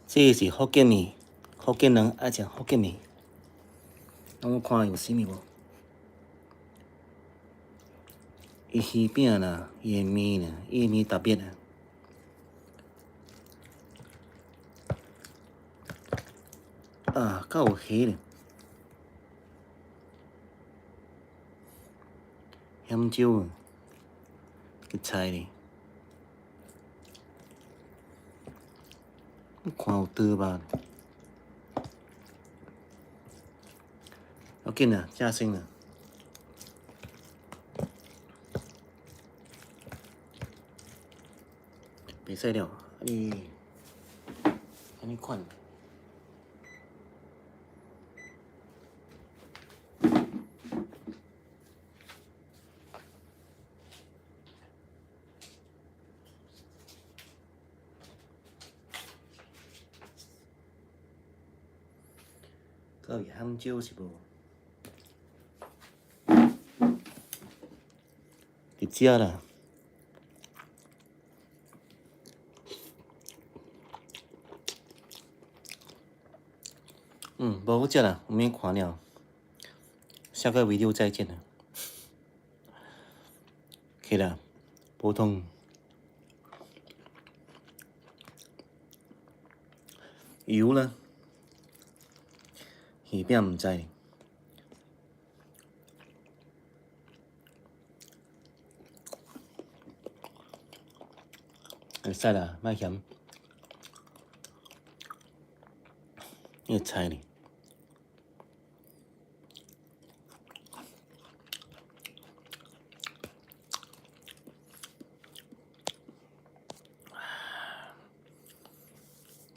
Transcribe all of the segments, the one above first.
这是福建面，福建人爱食福建面。我看有啥物无？伊鱼饼啦，伊的面啦，伊的面特别啊。啊，够有虾咧。香蕉啊，个菜咧。看有刀吧？要紧啊，正身啊。袂使了，安尼款。到底香蕉是无？伫遮啦。无好食啦，我免看了。下个 video 再见了。可以啦，普通。油呢？鱼饼唔知。会使啦，莫嫌。个菜呢？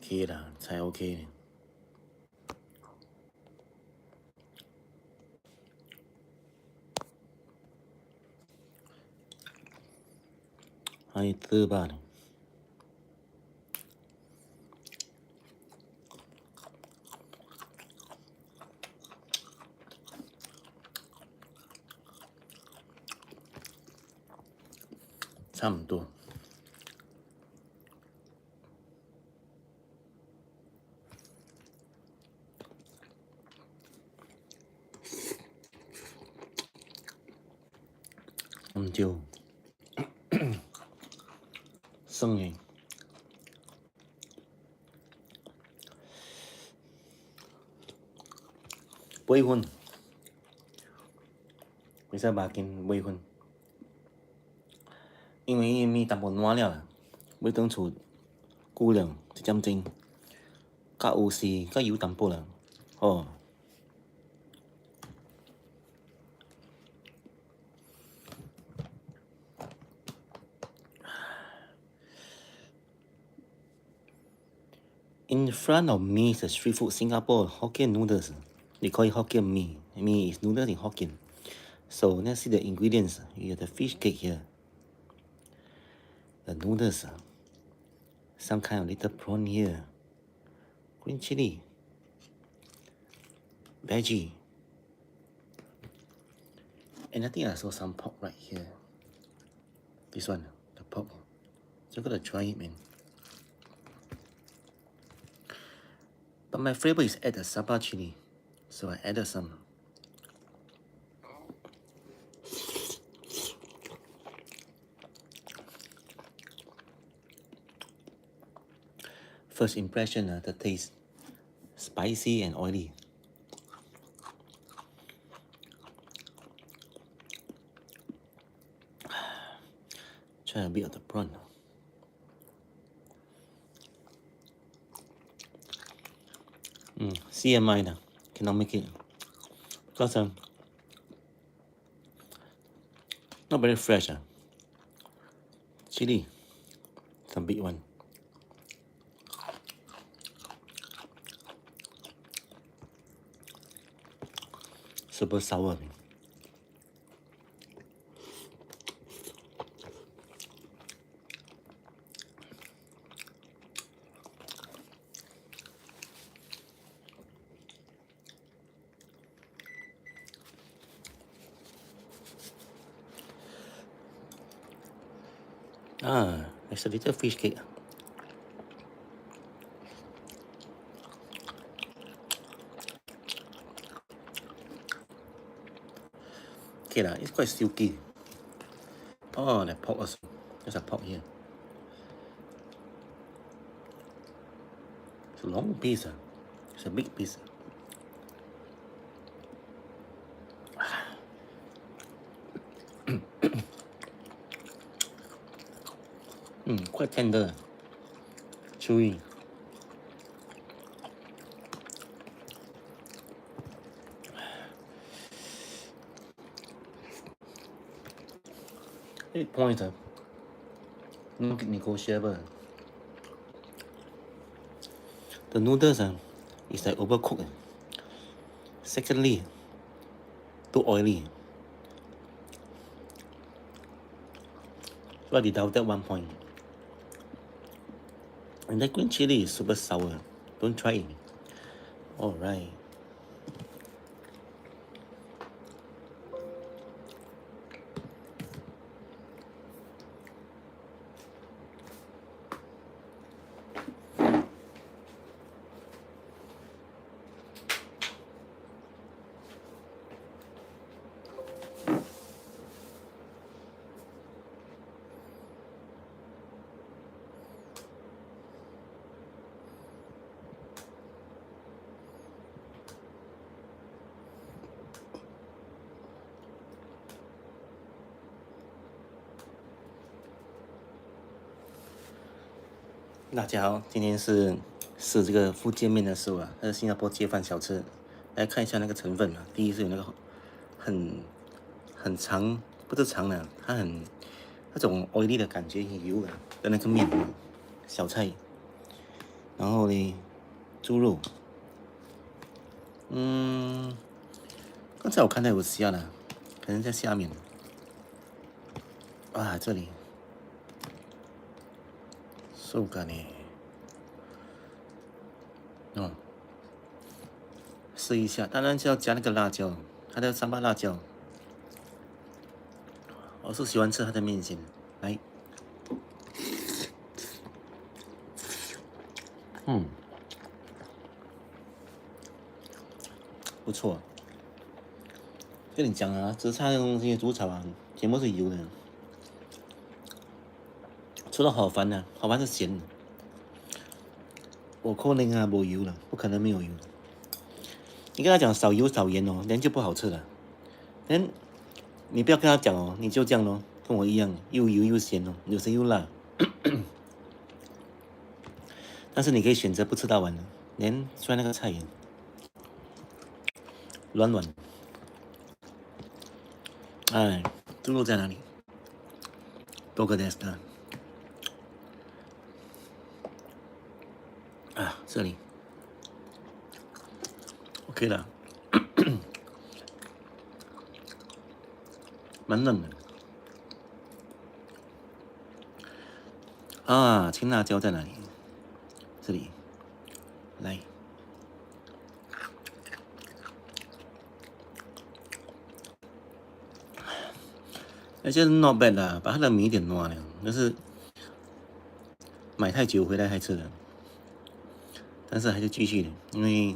可以啦，菜 OK 呢。还有刀吧呢？差不多。香蕉，酸诶。8分，袂使肉紧8分，因为伊面淡薄烂了，要转厝久了一点钟，较有时较油淡薄啦，哦。In front of me is a street food, Singapore Hokkien noodles. They call it Hokkien mee. Mee is noodles in Hokkien. So let's see the ingredients. You have the fish cake here. The noodles. Some kind of little prawn here. Green chili. Veggie. And I think I saw some pork right here. This one, the pork. So I'm gonna try it, man. But my favorite is add the saba chili. So I added some. First impression, the taste spicy and oily. Try a bit of the prawn. CMI now cannot make it because not very fresh. Chili, some big one. Super sour. Ah, it's a little fish cake. Okay lah, it's quite silky. Oh, that pork also. There's a pork here. It's a long piece. It's a big piece. Quite tender. Chewy. 8 points. Not negotiable. The noodles is like overcooked. Secondly, too oily. So I deducted 1 point. And that green chili is super sour. Don't try it. Alright.大家好，今天是这个福建面的时候啊，它是新加坡街饭小吃。来看一下那个成分啊，第一是有那个很长，不是长的，它很那种 oily 的感觉，很油的那个面，小菜，然后呢，猪肉，刚才我看到有虾了，可能在下面。啊，这里，手感呢？哦，试一下，当然就要加那个辣椒，它的三八辣椒。我是喜欢吃它的面线，来，不错。跟你讲啊，吃菜的东西，煮炒啊，全部是油的。除了好饭呢，好饭是咸的。我可能啊没油了，不可能没有油。你跟他讲少油少盐哦，人就不好吃了。人你不要跟他讲哦，你就这样咯，跟我一样，又油又咸哦，有时又辣。但是你可以选择不吃到完的，连虽然那个菜软软。哎，猪肉在哪里？多个 desk 啊，这里 OK 了，蛮嫩的。啊，青辣椒在哪里？这里，来。而且 not bad 啦，把它的米点糯了，但是买太久回来还吃的，但是还是继续的，因为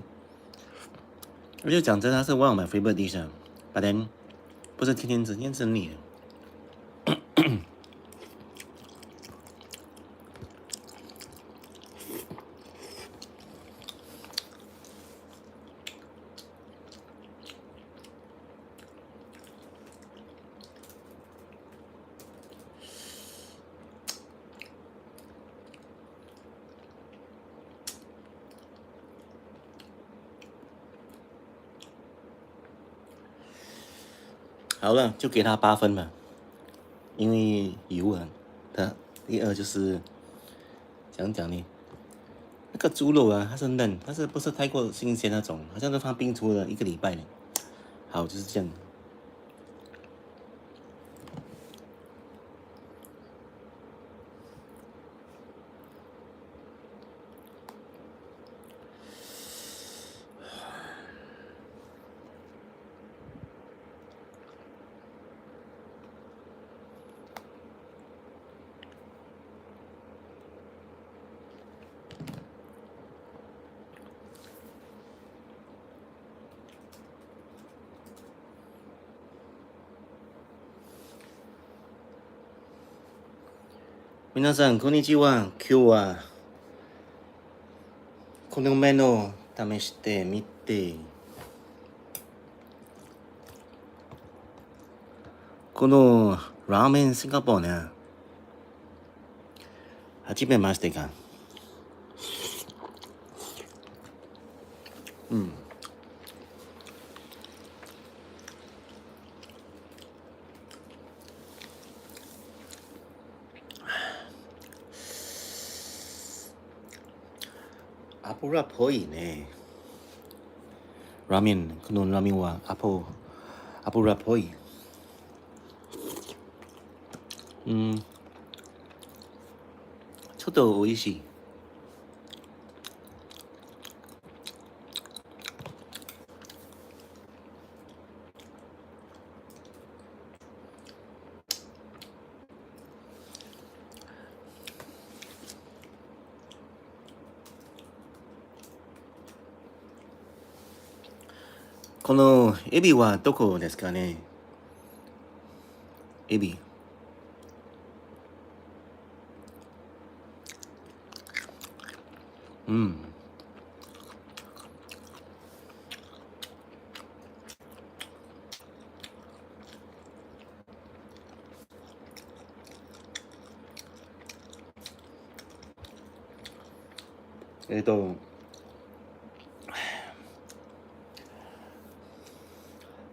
我就讲真，它是 one of my favorite dish 啊，but then 不是天天吃，天天吃腻了。好了，就给他8分吧，因为油啊，它第二就是讲讲呢，那个猪肉啊，它是嫩，它是不是太过新鲜那种，好像是放冰出了1个礼拜的。好，就是这样。皆さんこんにちは。今日はこのメニュー試してみて、このラーメンシンガポーね、初めましてか。油っぽいね。ラーメン、このラーメンは油っぽい。ちょっと美味しい。このエビはどこですかね。エビ。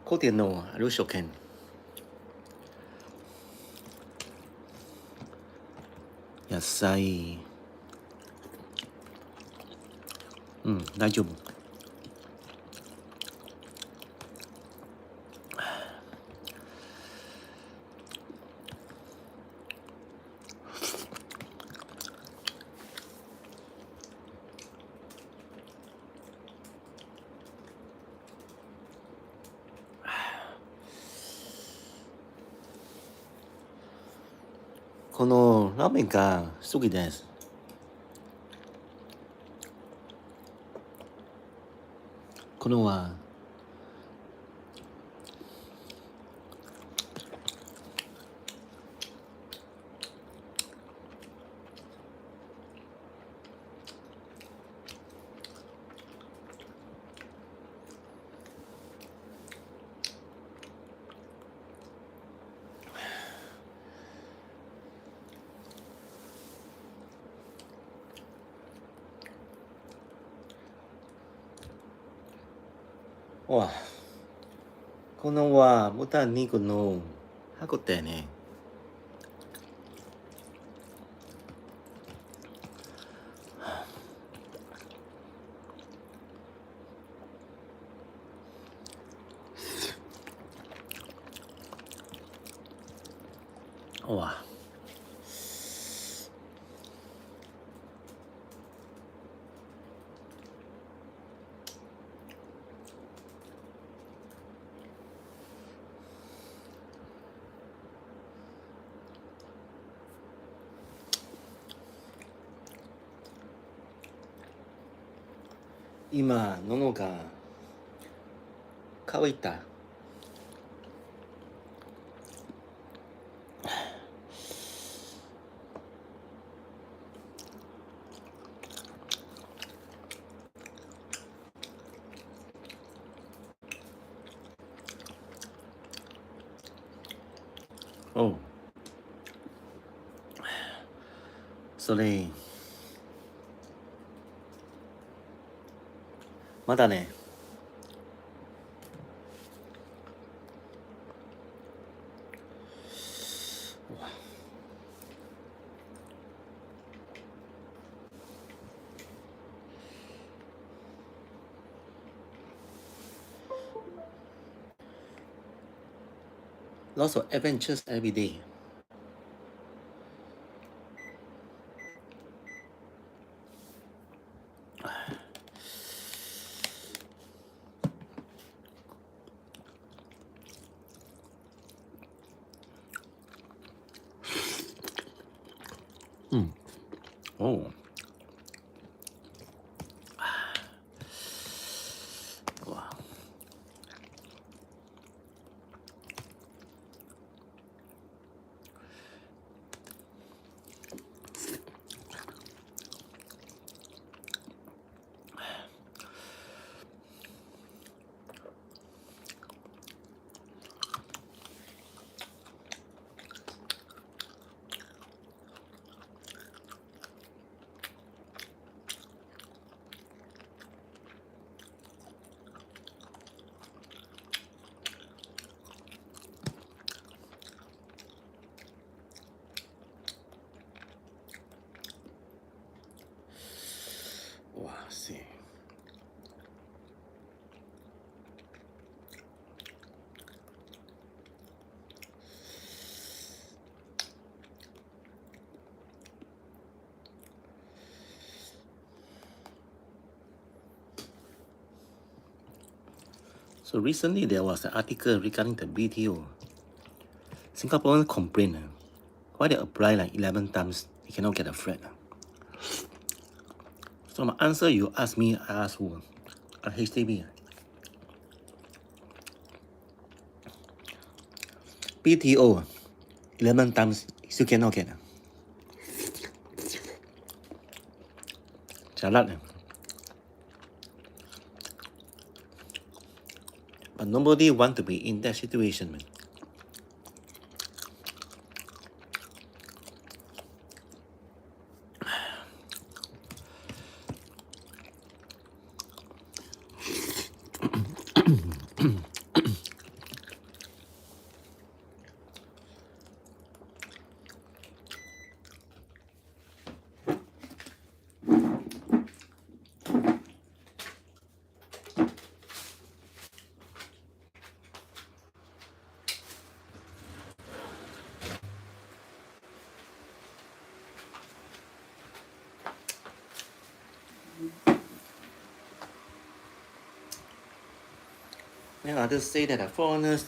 古典のルショケン。野菜。大丈夫。このラーメンが好きです。このはわ、このは豚肉の歯応えね。わ。今、喉が乾いた。おう。それ、まだね。Lots of adventures every day. Oh. Wow. So recently there was an article regarding the BTO. Singaporeans complain why they apply like 11 times, they cannot get a flat. So my answer, you ask me, I ask who? At HDB. BTO, 11 times, still cannot get. Jialat. But nobody want to be in that situation, man. Then others say that the foreigners,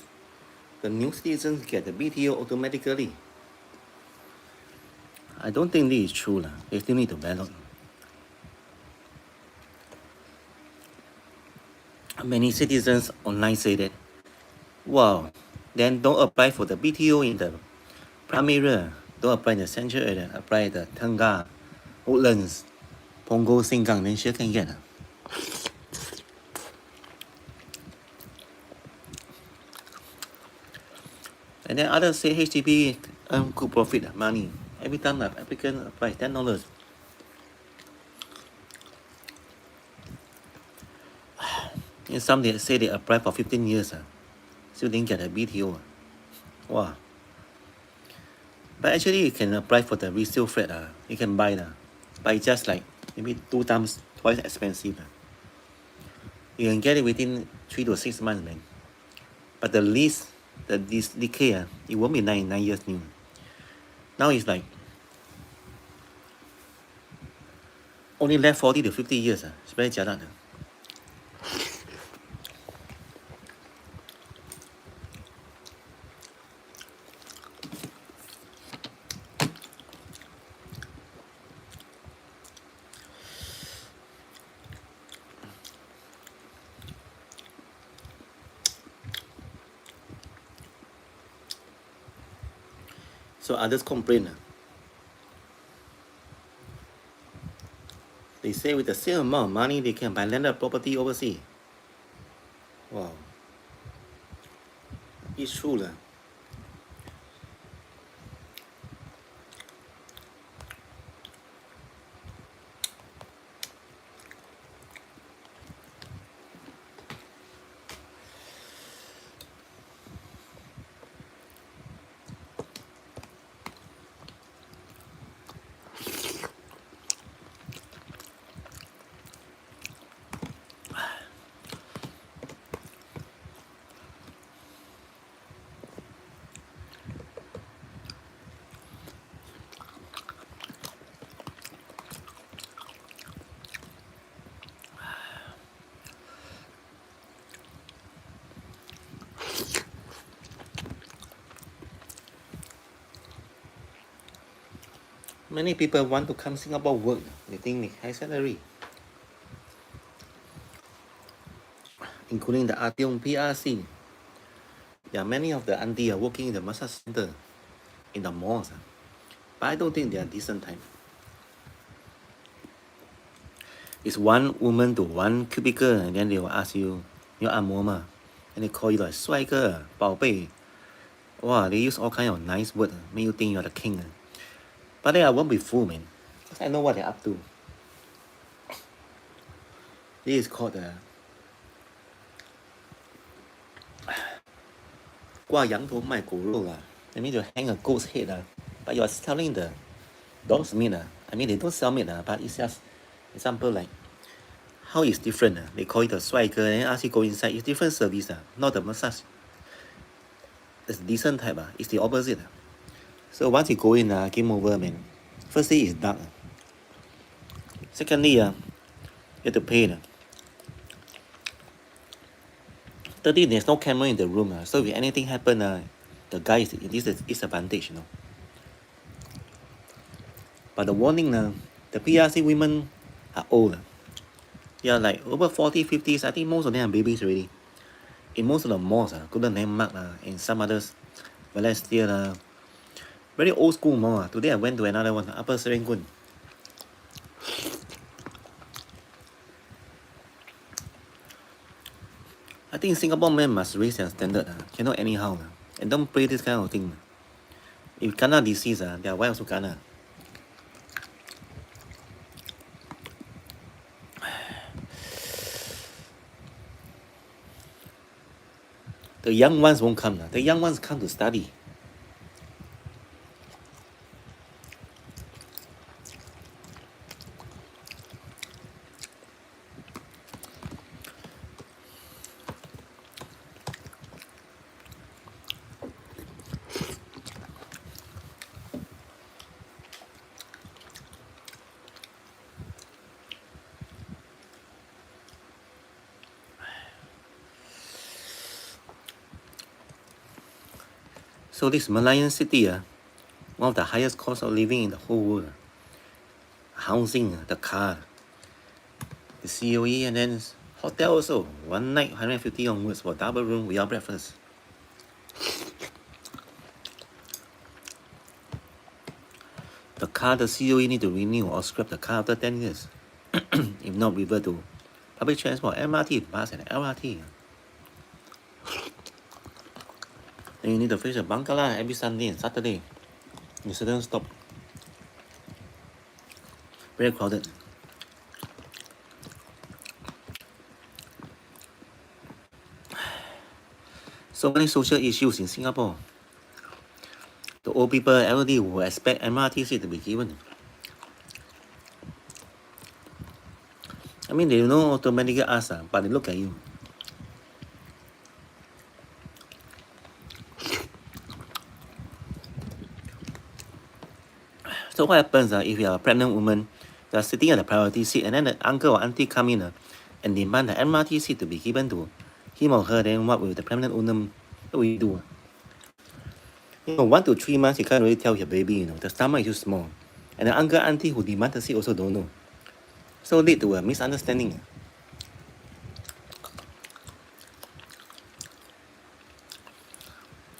the new citizens get the BTO automatically. I don't think this is true. They still need to ballot. Many citizens online say that, wow, then don't apply for the BTO in the prime area. Don't apply in the central area. Apply the Tengah, Woodlands, Punggol, Sengkang, then sure can get. And then others say HDB earn good profit money. Every time an applicant applies $10. And some they say they apply for 15 years, still didn't get a BTO. Wow. But actually you can apply for the resale flat. You can buy but it's just like maybe 2 times twice expensive. You can get it within 3 to 6 months, man. But the lease, this decay, it won't be 9 years new. Now it's like only left 40 to 50 years. It's very jialat. So others complain. They say with the same amount of money, they can buy landed property overseas. Wow. It's true. Many people want to come Singapore work. They think they high salary. Including the Artyom PRC. Yeah, many of the auntie are working in the massage center, in the malls. But I don't think they are decent type. It's one woman to one cubicle, and then they will ask you, you're Amoma. And they call you like 帅哥, 宝贝. Wow, they use all kind of nice words, make you think you're the king. But then I won't be fooled, man. Because I know what they're up to. This is called 挂羊头卖狗肉. I mean to hang a goat's head. But you're selling the dog's meat. I mean they don't sell meat, but it's just example like how is different. They call it a 帅哥 and ask you go inside. It's different service, not the massage. It's decent type. It's the opposite. So once you go in, game over, man. Firstly, it's dark. Secondly, you have to pay. Thirdly, there's no camera in the room, so if anything happen, the guy is at disadvantage, you know. But the warning, the PRC women are old. They are like over 40, 50s. I think most of them are babies already. In most of the malls, Golden Landmark, and some others, Balestier, very old school mall. Today I went to another one, Upper Serangoon. I think Singapore men must raise their standard, cannot anyhow, and don't play this kind of thing. If kena disease, their wife also kena. The young ones won't come. The young ones come to study. So this Malayan city, one of the highest cost of living in the whole world. Housing, the car, the COE, and then hotel also. One night, 150 onwards for double room without breakfast. The car, the COE need to renew or scrap the car after 10 years. If not, revert to public transport, MRT, bus, and LRT. Then you need to face a Bangala every Sunday and Saturday. You shouldn't stop. Very crowded. So many social issues in Singapore. The old people, elderly, will expect MRT seat to be given. I mean, they don't automatically ask, but they look at you. So what happens if you're a pregnant woman, you're sitting at the priority seat, and then the uncle or auntie come in and demand the MRT seat to be given to him or her, then what will the pregnant woman, what will you do? 1 to 3 months, you can't really tell your baby, the stomach is too small. And the uncle, auntie who demand the seat also don't know. So lead to a misunderstanding.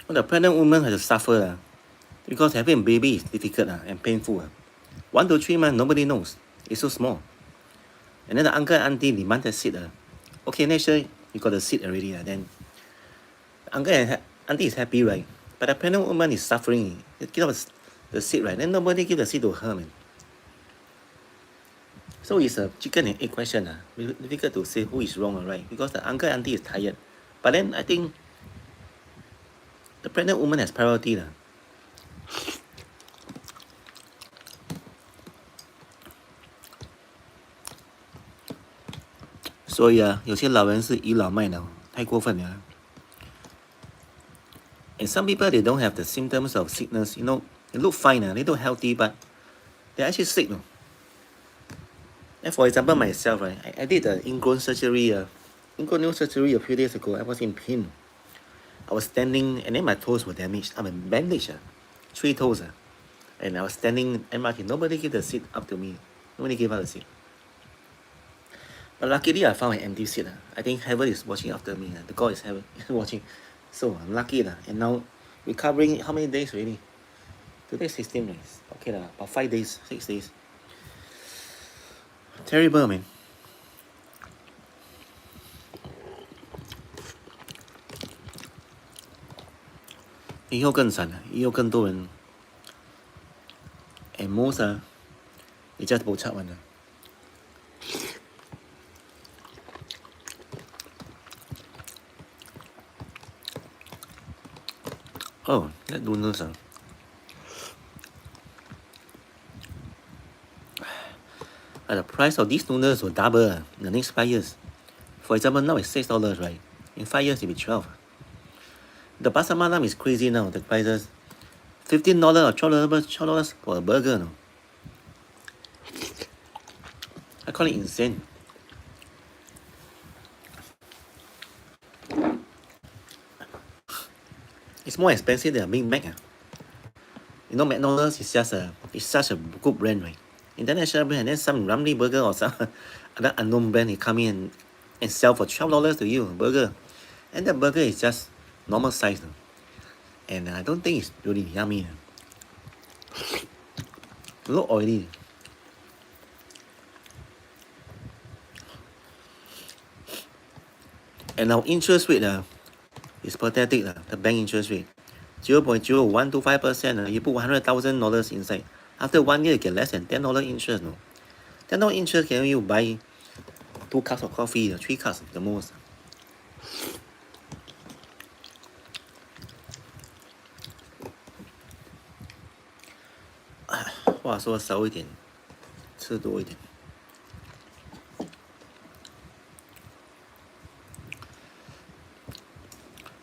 Well, the pregnant woman has to suffer because having a baby is difficult and painful. 1 to 3 months, nobody knows. It's so small. And then the uncle and auntie demand the seat. Okay, next year you got the seat already. Then the uncle and auntie is happy, right? But the pregnant woman is suffering. They give up the seat, right? Then nobody give the seat to her, man. So it's a chicken and egg question. Difficult to say who is wrong or right, because the uncle and auntie is tired. But then I think the pregnant woman has priority. 所以有些老人是倚老卖老，太过分了。And some people, they don't have the symptoms of sickness. They look fine, they look healthy, but they're actually sick. And for example, myself, right, I did the ingrown surgery, ingrown surgery a few days ago. I was in pain. I was standing, and then my toes were damaged. I'm bandaged, 3 toes. And I was standing MRT. Nobody gave the seat up to me. Nobody gave us the seat. But luckily, I found an empty seat. I think heaven is watching after me. The God is heaven watching. So I'm lucky. And now recovering how many days already? Today 16 days. Okay, about 5 days, 6 days. Terrible, man. Eat 后更惨，以后更多人。And most they just boch up one. Oh, that noodles. The price of these noodles will double in the next 5 years. For example, now it's $6, right? In 5 years, it'll be 12. The pasar malam is crazy now. The prices, $15 or $12 for a burger. No? I call it insane. It's more expensive than a Big Mac. You know, McDonald's is just it's such a good brand, right? International brand, and then some Ramly burger or some other unknown brand, they come in and sell for $12 to you, burger. And the burger is just normal size. And I don't think it's really yummy. A little oily. And our interest rate is pathetic. The bank interest rate 0.0125%. You put $100,000 inside. After 1 year, you get less than $10 interest. No? $10 interest can you buy 2 cups of coffee, 3 cups the most. Wow, 说少一点，吃多一点。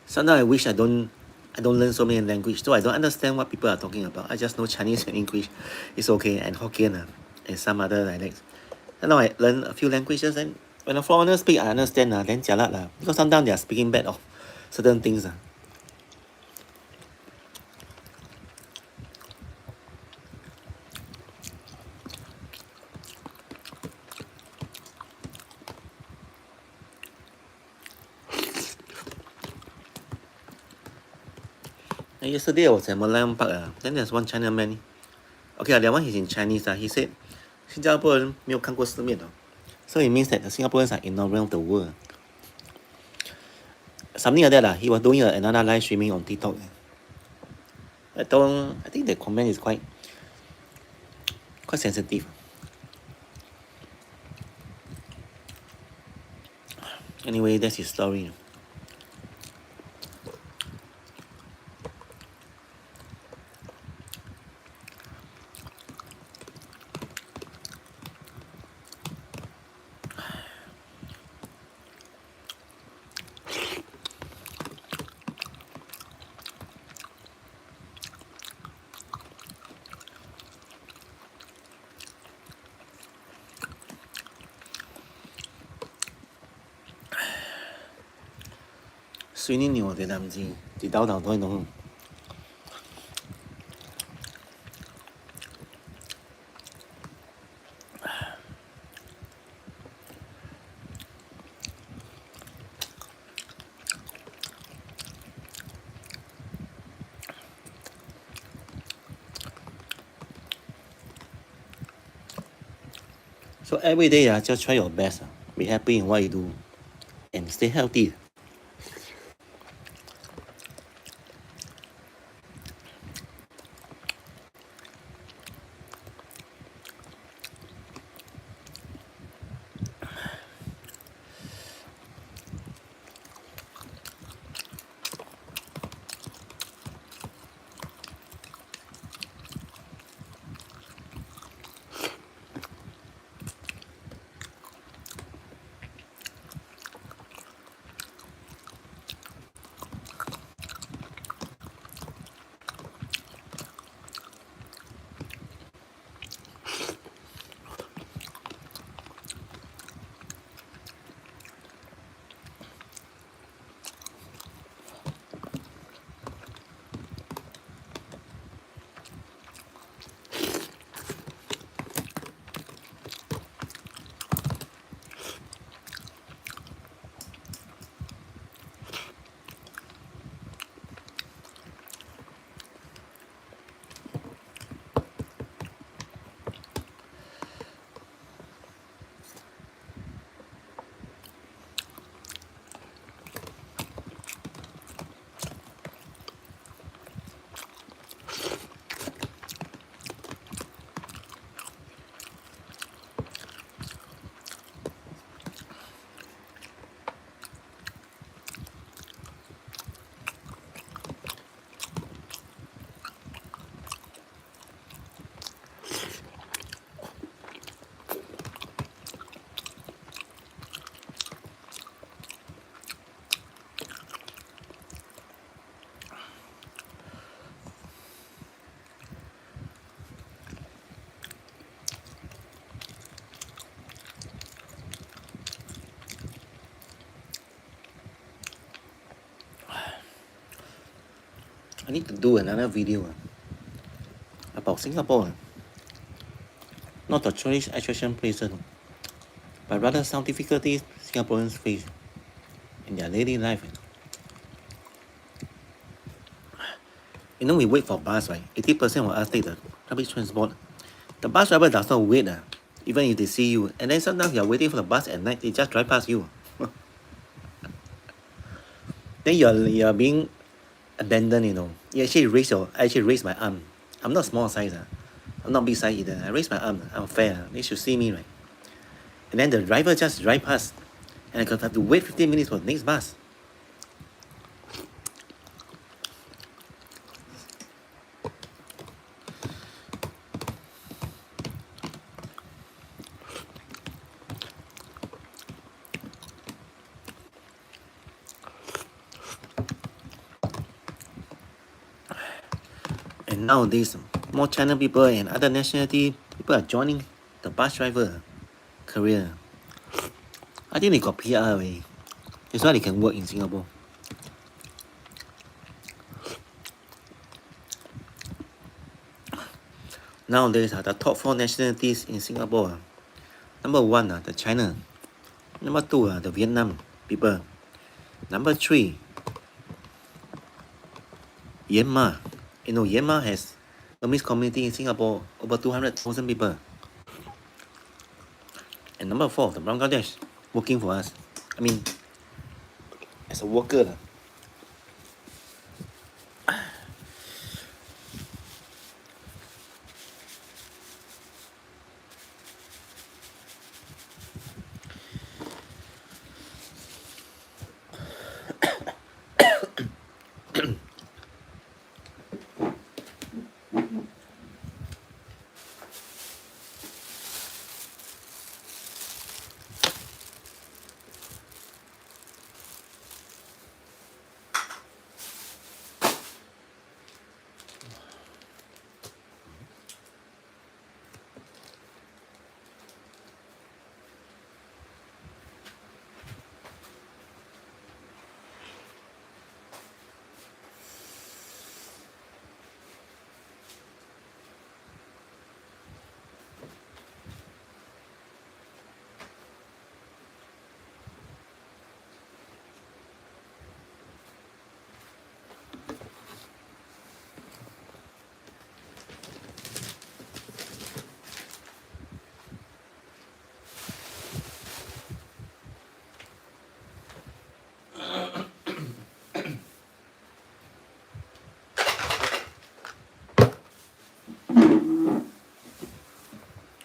Sometimes I wish I don't learn so many languages, so I don't understand what people are talking about. I just know Chinese and English. It's okay, and Hokkien and some other dialects. And now I learn a few languages, and when a foreigner speak, I understand then jialat because sometimes they are speaking bad of certain things And yesterday I was at Malayan Park then there's one China man. Okay that one he's in Chinese he said 新加坡人没有看过世面 so it means that the Singaporeans are ignorant of the world. Something like that he was doing another live streaming on TikTok. I think the comment is quite sensitive. Anyway, that's his story. Sweeney knew that I'm the doubt don't know. So every day just try your best. Be happy in what you do and stay healthy. I need to do another video about Singapore. Not the tourist attraction places, but rather some difficulties Singaporeans face in their daily life. You know, we wait for bus, right? 80% of us take the public transport. The bus driver does not wait, even if they see you. And then sometimes you are waiting for the bus at night, they just drive past you. Then you're being abandoned, you know. You actually raise my arm. I'm not small size. I'm not big size either. I raise my arm. I'm fair. They should see me, right? And then the driver just drive past. And I have to wait 15 minutes for the next bus. And nowadays, more China people and other nationality people are joining the bus driver career. I think they got PR already. That's why they can work in Singapore. Nowadays, the top 4 nationalities in Singapore. Number 1, the China. Number 2, the Vietnam people. Number 3, Myanmar. You know, Myanmar has a mixed community in Singapore, over 200,000 people. And number 4, the Bangladesh, working for us. I mean, as a worker.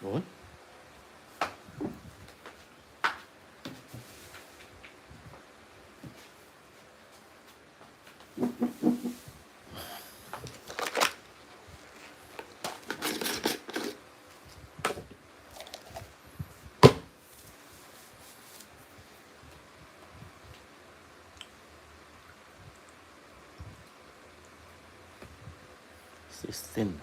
哦。16.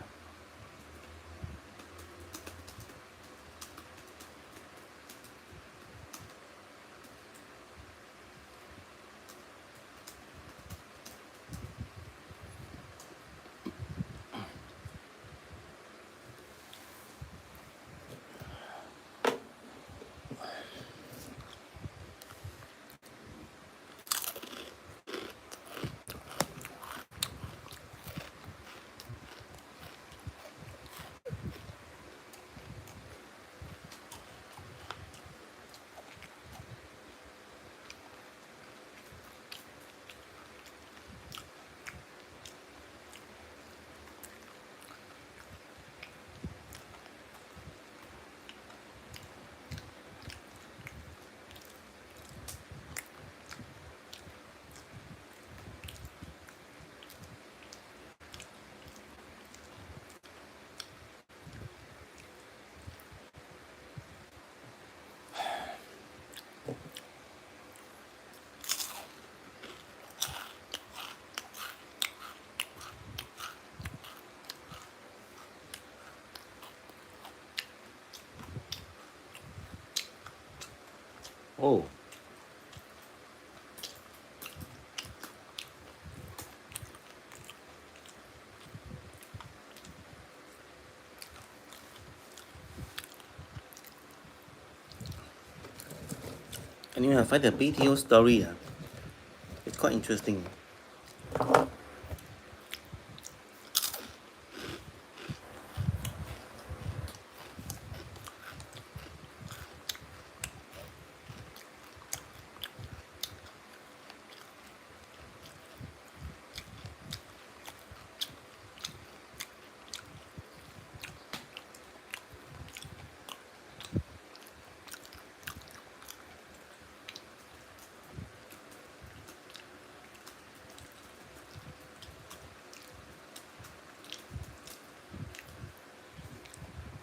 Oh. Anyway, I find the BTO story, it's quite interesting.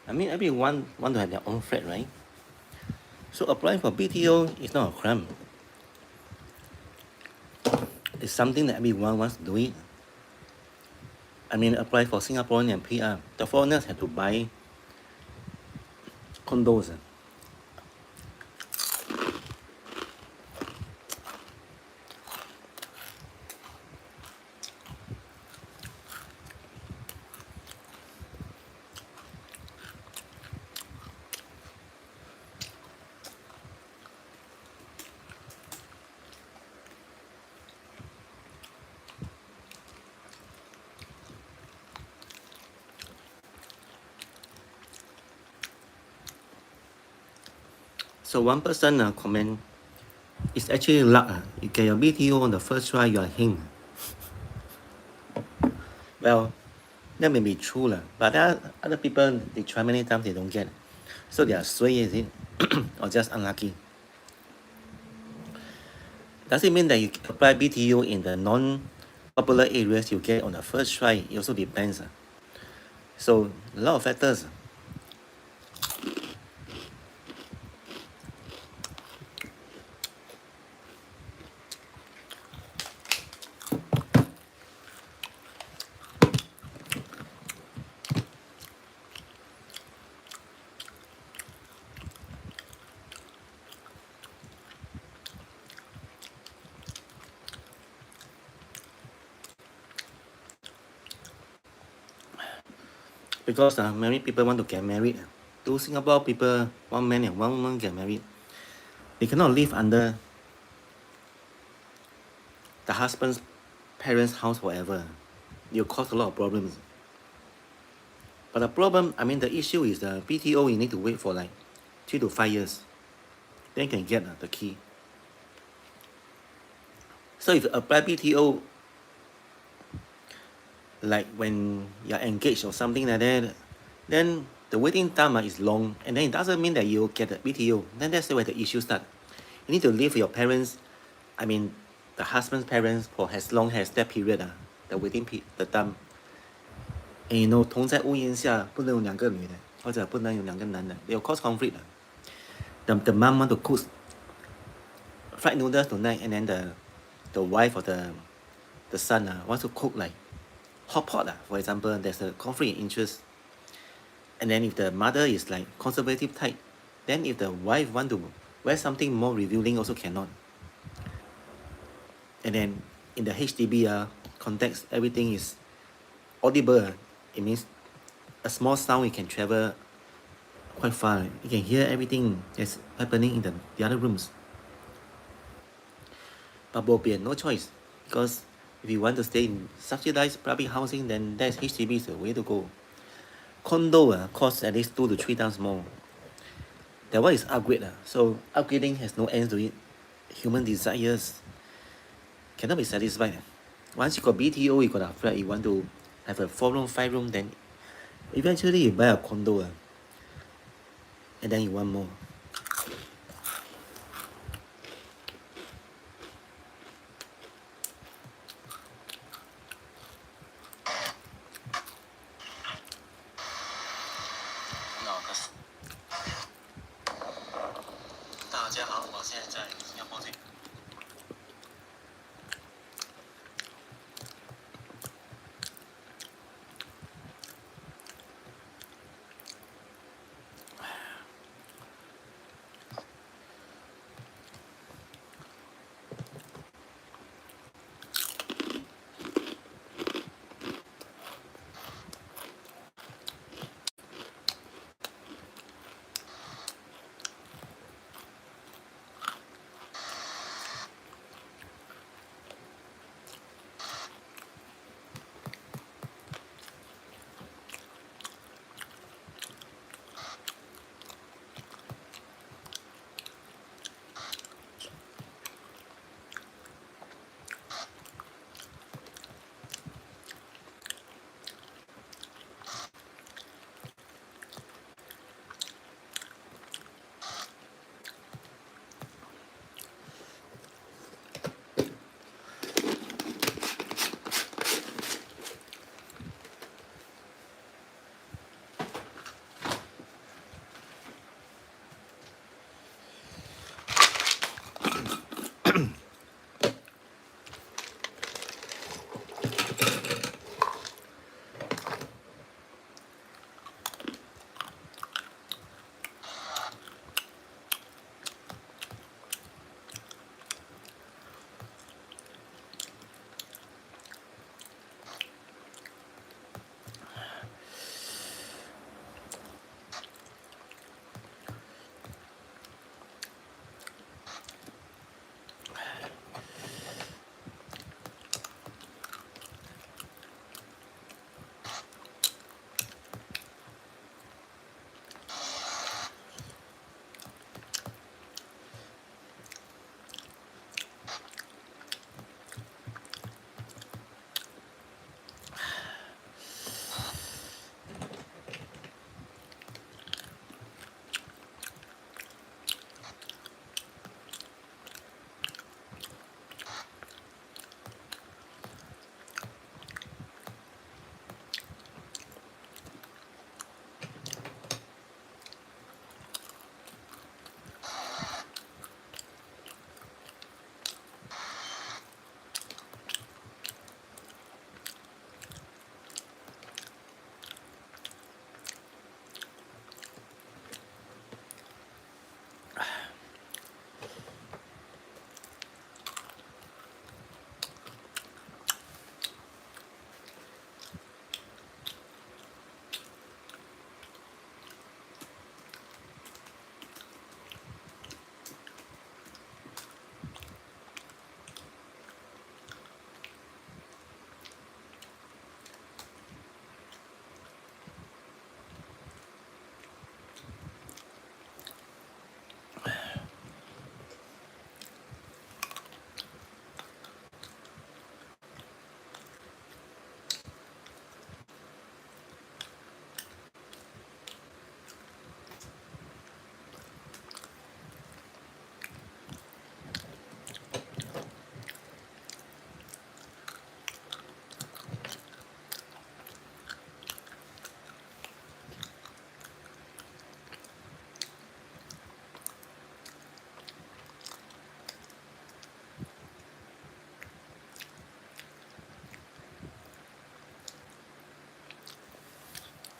I mean, everyone want to have their own flat, right? So applying for BTO is not a crime. It's something that everyone wants to do it. I mean, apply for Singaporean and PR. The foreigners have to buy condos. So one person comment, it's actually luck. You get your BTO on the first try, you are hing. Well, that may be true, but there are other people, they try many times, they don't get. So they are sway, is it? Or just unlucky? Does it mean that you apply BTO in the non-popular areas you get on the first try? It also depends. So a lot of factors. Because many people want to get married. Two Singapore people, one man and one woman get married. They cannot live under the husband's parents' house forever. It will cause a lot of problems. But the problem, I mean, the issue is the BTO, you need to wait for like 3 to 5 years. Then you can get the key. So if you apply BTO, like when you're engaged or something like that, then the waiting time is long, and then it doesn't mean that you'll get the BTO. Then that's where the issue starts. You need to live with your parents, I mean, the husband's parents for as long as that period, the waiting the time. And you know, 同在屋檐下不能有两个女的，或者不能有两个男的， they will cause conflict. The mom want to cook fried noodles tonight, and then the wife or the son wants to cook like hot pot, for example. There's a conflict in interest. And then if the mother is like conservative type, then if the wife want to wear something more revealing, also cannot. And then in the HDB context, everything is audible. It means a small sound, you can travel quite far. You can hear everything that's happening in the other rooms. But no choice, because if you want to stay in subsidized public housing, then that's HDB is the way to go. Condo costs at least 2 to 3 times more. That one is upgrade. So upgrading has no end to it. Human desires cannot be satisfied. Once you got BTO, you got a flat, you want to have a 4-room, 5-room, then eventually you buy a condo, and then you want more.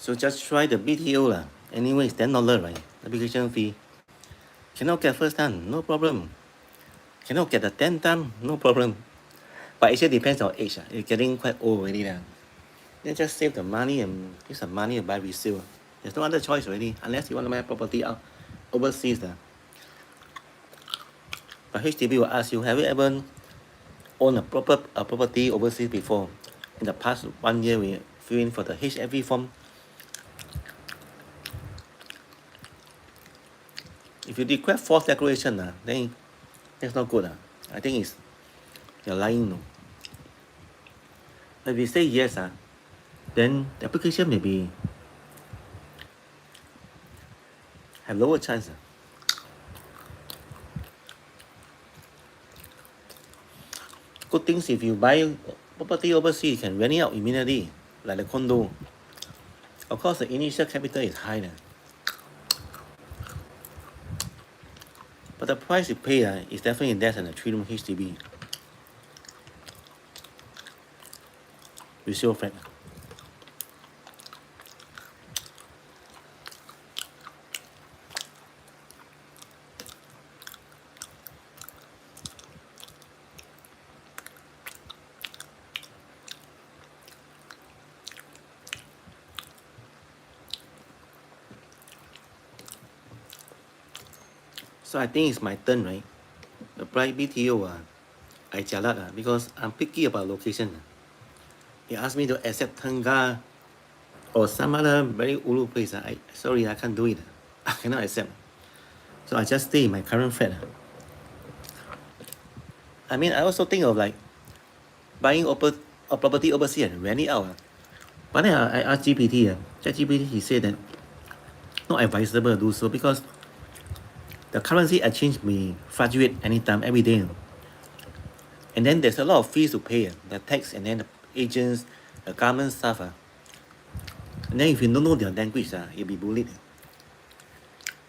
So just try the BTO lah. Anyway, it's $10, right? Application fee. Cannot get first time, no problem. Cannot get the 10th time, no problem. But it actually depends on age. You're getting quite old already now. Then just save the money and use the money to buy resale. There's no other choice already, unless you want to buy property out overseas. But HDB will ask you, have you ever owned a property overseas before? In the past 1 year, we fill in for the HFV form. If you declare false declaration, then that's not good. I think you're lying. No? If you say yes, then the application may be have lower chance. Good things if you buy property overseas, you can rent it out immediately, like the condo. Of course, the initial capital is high. But the price you pay is definitely less than a 3-room HDB resale flat. So I think it's my turn, right? Apply BTO, I jialat because I'm picky about location. They asked me to accept Tengah or some other very ulu place. Sorry, I can't do it. I cannot accept. So I just stay in my current flat. I mean, I also think of like buying a property overseas and rent it out. But then I asked GPT, ChatGPT, he said that not advisable to do so because the currency exchange may fluctuate anytime, every day. And then there's a lot of fees to pay, the tax and then the agents, the government stuff. And then if you don't know their language, you'll be bullied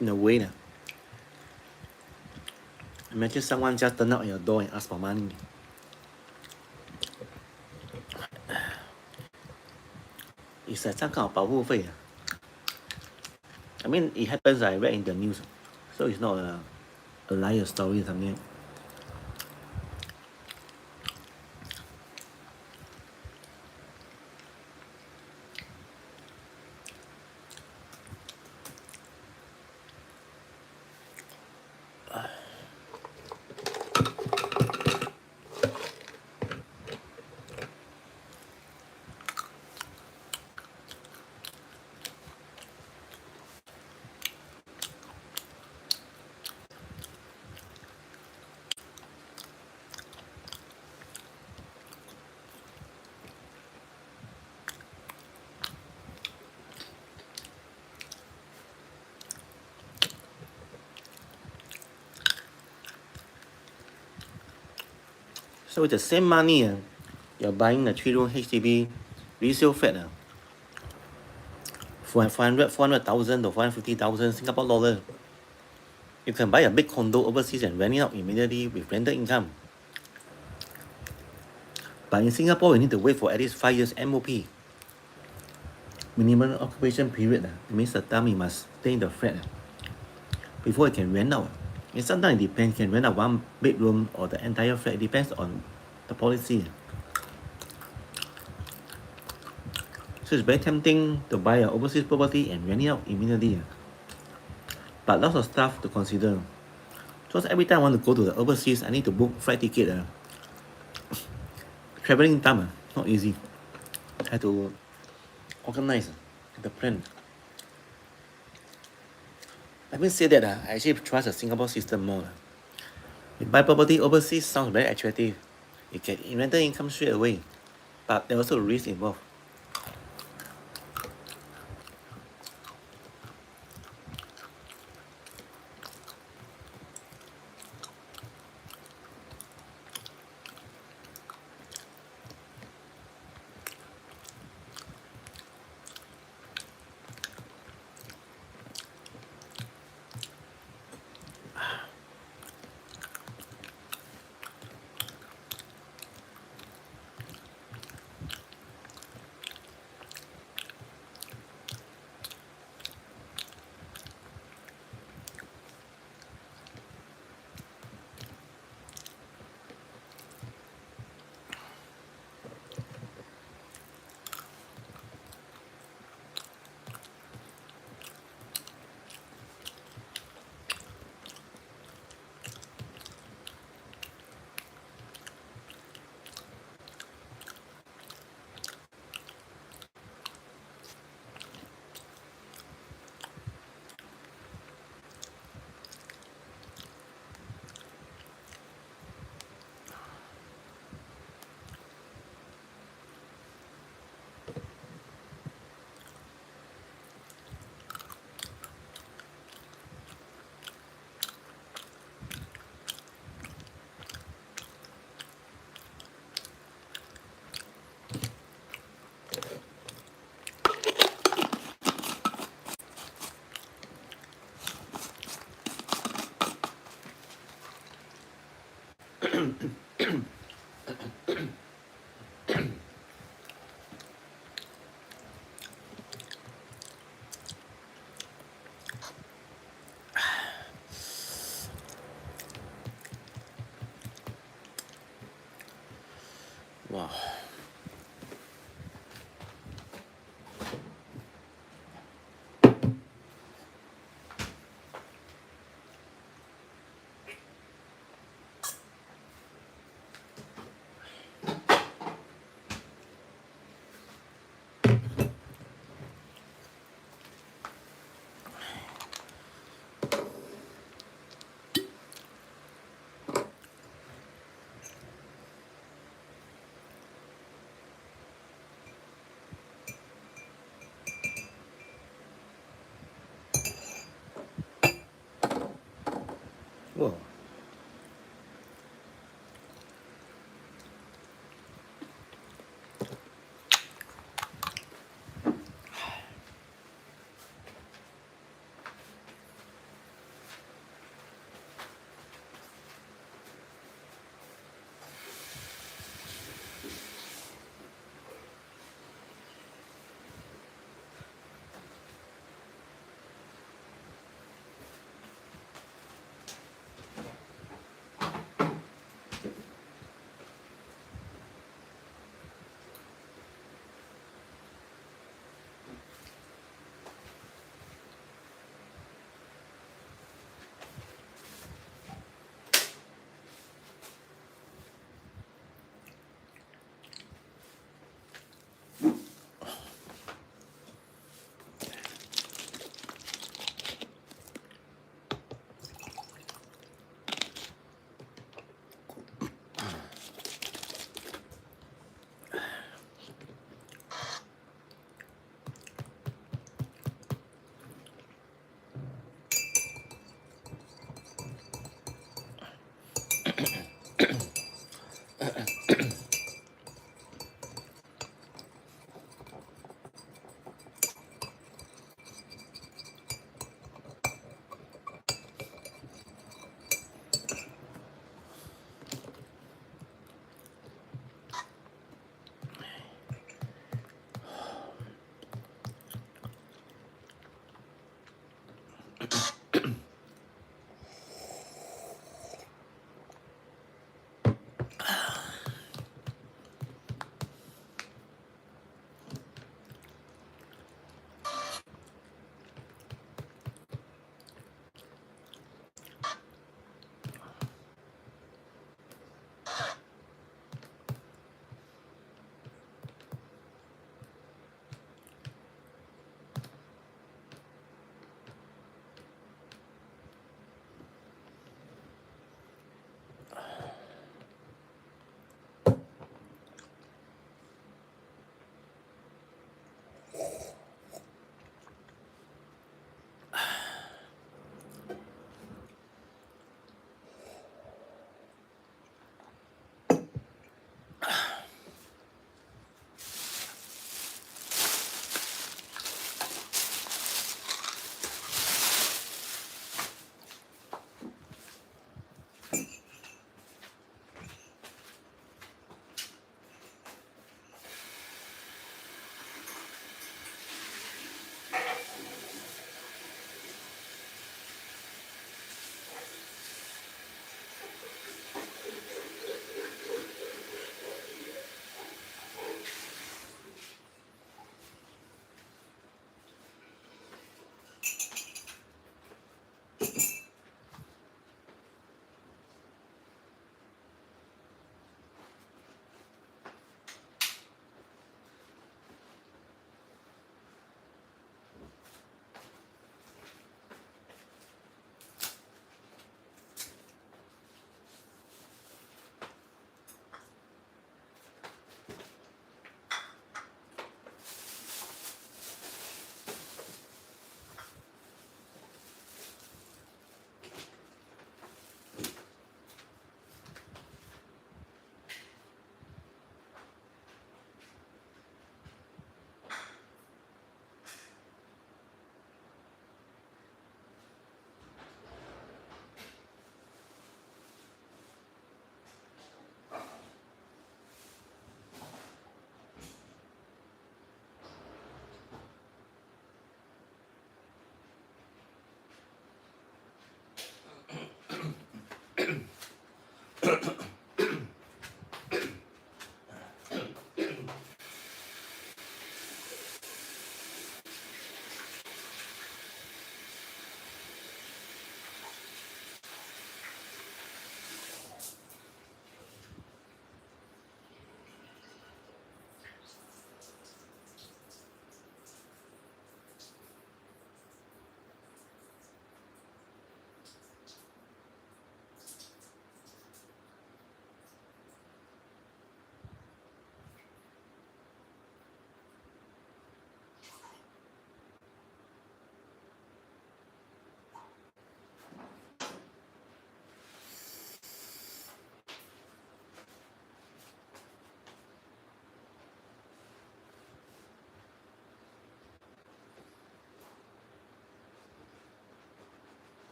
in a way. Imagine someone just turn up at your door and ask for money. It's some kind of 保护费. I mean, it happens, I read in the news. So it's not a liar story or something. So with the same money, you're buying a 3-room HDB resale flat for 400,000 or 450,000 Singapore dollar. You can buy a big condo overseas and rent it out immediately with rental income. But in Singapore, you need to wait for at least 5 years MOP. Minimum occupation period. It means the time you must stay in the flat before you can rent out. And sometimes it depends, you can rent out 1 bedroom or the entire flat. It depends on the policy. So it's very tempting to buy an overseas property and rent it out immediately. But lots of stuff to consider. Because every time I want to go to the overseas, I need to book flight ticket. Traveling time, not easy. I have to organize the plan. Having said that, I actually trust the Singapore system more. You buy property overseas sounds very attractive. You get rental income straight away. But there are also risks involved. 哇！哇！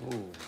哦。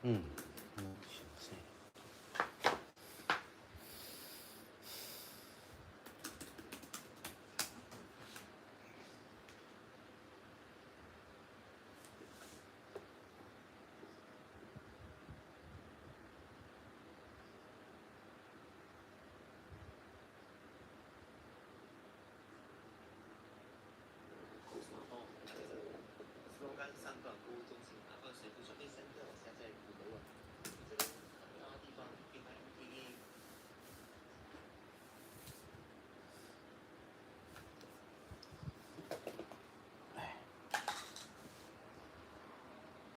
嗯。